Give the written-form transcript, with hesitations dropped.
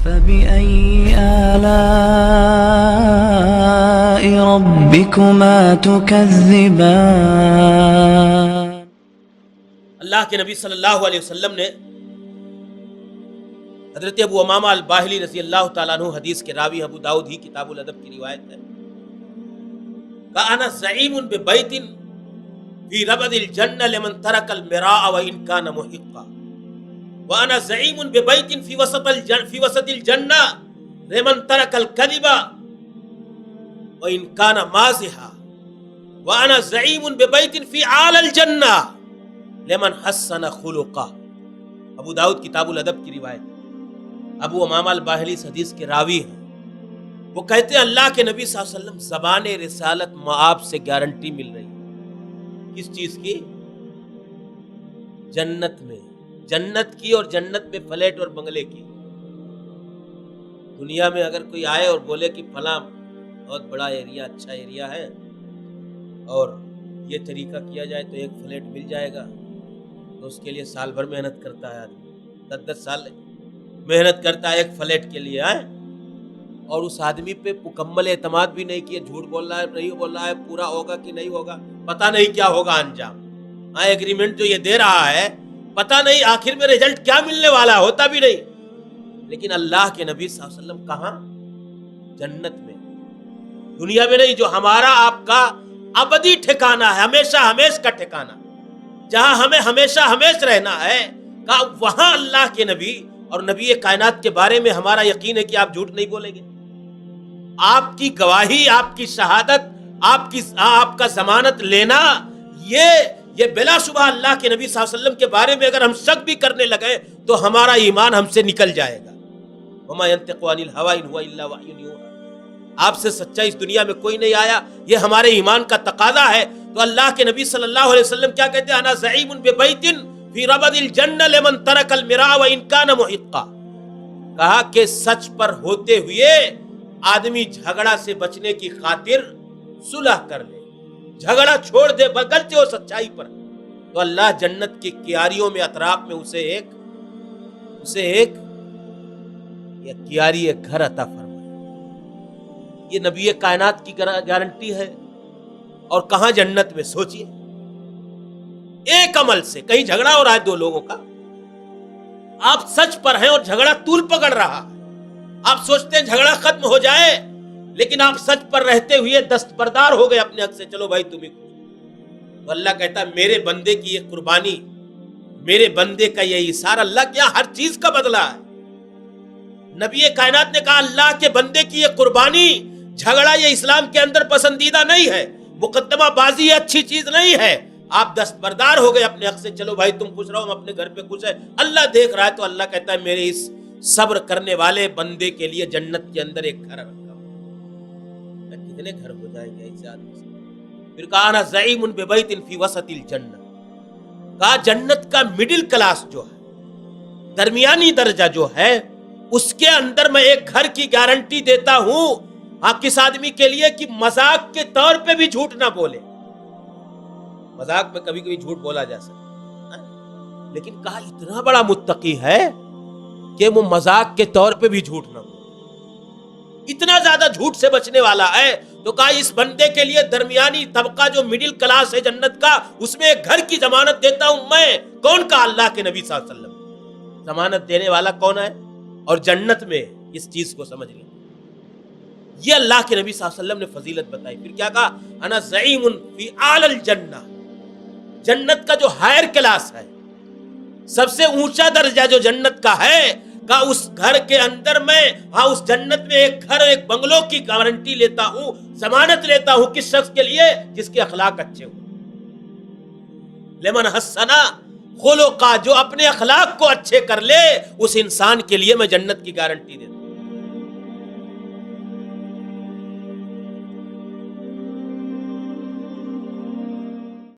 فبأي آلاء ربكما تكذبان۔ اللہ کے نبی صلی اللہ علیہ وسلم نے حضرت ابو امامہ الباہلی رضی اللہ تعالیٰ عنہ، حدیث کے راوی، ابو داؤد ہی کتاب الادب کی روایت ہے، کَأَنَا زَعِیمٌ بِبَیْتٍ فِی رَبَدِ الْجَنَّةِ لِمَنْ تَرَكَ الْمِرَاءَ وَإِنْ كَانَ مُحِقًّا، وَأَنَا زَعِیمٌ بِبَیْتٍ فِی وَسَطِ الْجَنَّةِ لِمَنْ تَرَكَ الْکَذِبَ وَإِنْ كَانَ مَازِحًا، وَأَنَا زَعِیمٌ بِبَیْتٍ فِی أَعْلَى الْجَنَّةِ لِمَنْ حَسَّنَ خُلُقَهُ۔ ابو داؤد کتاب الادب کی روایت۔ ابو امامہ الباہلی اس حدیث کے راوی ہیں، وہ کہتے ہیں اللہ کے نبی صلی اللہ علیہ وسلم زبان رسالت معاب سے گارنٹی مل رہی ہے۔ کس چیز کی؟ جنت میں، جنت کی، اور جنت میں فلیٹ اور بنگلے کی۔ دنیا میں اگر کوئی آئے اور بولے کہ فلاں بہت بڑا ایریا، اچھا ایریا ہے اور یہ طریقہ کیا جائے تو ایک فلیٹ مل جائے گا، تو اس کے لیے سال بھر محنت کرتا ہے آدمی، 10 سال محنت کرتا ہے ایک فلیٹ کے لیے آئے، اور اس آدمی پہ مکمل اعتماد بھی نہیں کیا، جھوٹ بول رہا ہے، نہیں بول رہا ہے، پورا ہوگا کہ نہیں ہوگا، پتہ نہیں کیا ہوگا انجام۔ ایگریمنٹ جو یہ دے رہا ہے پتہ نہیں آخر میں رزلٹ کیا ملنے والا ہے، ہوتا بھی نہیں۔ لیکن اللہ کے نبی صلی اللہ علیہ وسلم کہاں؟ جنت میں، دنیا میں نہیں، جو ہمارا آپ کا ابدی ٹھکانہ ہے، ہمیشہ ہمیش کا ٹھکانہ، جہاں ہمیں ہمیشہ ہمیش رہنا ہے، کہ وہاں اللہ کے نبی اور نبی کائنات کے بارے میں ہمارا یقین ہے کہ آپ جھوٹ نہیں بولیں گے۔ آپ کی گواہی، آپ کی شہادت، آپ کا ضمانت لینا، یہ بلا شبہ اللہ کے نبی صلی اللہ علیہ وسلم کے بارے میں اگر ہم شک بھی کرنے لگے تو ہمارا ایمان ہم سے نکل جائے گا۔ وما ينطق عن الهوى ان هو الا وحی یوحی۔ آپ سے سچا اس دنیا میں کوئی نہیں آیا، یہ ہمارے ایمان کا تقاضا ہے۔ تو اللہ کے نبی صلی اللہ علیہ وسلم کیا کہتے ہیں؟ انا زعیم ببیت فی ربد الجنہ لمن ترک المراء وان کان محقا۔ کہا کہ سچ پر ہوتے ہوئے آدمی جھگڑا سے بچنے کی خاطر صلح کر لے، جھگڑا چھوڑ دے، بغلطی ہو سچائی پر، تو اللہ جنت کی کیاریوں میں، اطراف میں اسے ایک کیاری، ایک گھر عطا فرمائے۔ یہ نبی کائنات کی گارنٹی ہے، اور کہاں؟ جنت میں۔ سوچئے ایک عمل سے کہیں جھگڑا ہو رہا ہے دو لوگوں کا، آپ سچ پر ہیں اور جھگڑا طول پکڑ رہا ہے، آپ سوچتے ہیں جھگڑا ختم ہو جائے، لیکن آپ سچ پر رہتے ہوئے دستبردار ہو گئے اپنے حق سے، چلو بھائی تم ہی کچھ۔ تو اللہ کہتا ہے میرے بندے کی یہ قربانی، میرے بندے کا یہ ایثار اللہ کیا ہر چیز کا بدلہ ہے۔ نبی کائنات نے کہا اللہ کے بندے کی یہ قربانی، جھگڑا یہ اسلام کے اندر پسندیدہ نہیں ہے، مقدمہ بازی یہ اچھی چیز نہیں ہے۔ آپ دستبردار ہو گئے اپنے حق سے، چلو بھائی تم خوش رہو، ہم اپنے گھر پہ خوش ہے، اللہ دیکھ رہا ہے۔ تو اللہ کہتا ہے میرے اس صبر کرنے والے بندے کے لیے جنت کے اندر ایک گھر رکھا ہوں۔ کتنے گھر ہو جائیں گے اس آدمی سے؟ پھر کہا انا زعیم ببیت فی وسط الجنہ، کہا جنت کا مڈل کلاس جو ہے، درمیانی درجہ جو ہے، اس کے اندر میں ایک گھر کی گارنٹی دیتا ہوں۔ کس آدمی کے لیے؟ کہ مذاق کے طور پہ بھی جھوٹ نہ بولے۔ مذاق میں کبھی کبھی جھوٹ بولا جا سکتا ہے، لیکن کہا اتنا بڑا متقی ہے کہ وہ مذاق کے طور پہ بھی جھوٹ نہ بولے، اتنا زیادہ جھوٹ سے بچنے والا ہے۔ تو کہا اس بندے کے لیے درمیانی طبقہ جو مڈل کلاس ہے جنت کا، اس میں ایک گھر کی ضمانت دیتا ہوں میں۔ کون؟ کا اللہ کے نبی صلی اللہ علیہ وسلم۔ ضمانت دینے والا کون ہے؟ اور جنت میں اس چیز کو سمجھ لیں، یہ اللہ کے نبی صلی اللہ علیہ وسلم نے فضیلت بتائی۔ پھر کیا کہا؟ انا زعیم فی اعلی الجنہ، جنت کا جو ہائر کلاس ہے، سب سے اونچا درجہ جو جنت کا ہے، کہ اس گھر کے اندر میں، اس جنت میں ایک گھر، ایک بنگلوں کی گارنٹی لیتا ہوں، ضمانت لیتا ہوں۔ کس شخص کے لیے؟ جس کے اخلاق اچھے ہوں۔ لمن حسن خلقا، جو اپنے اخلاق کو اچھے کر لے، اس انسان کے لیے میں جنت کی گارنٹی دیتا ہوں۔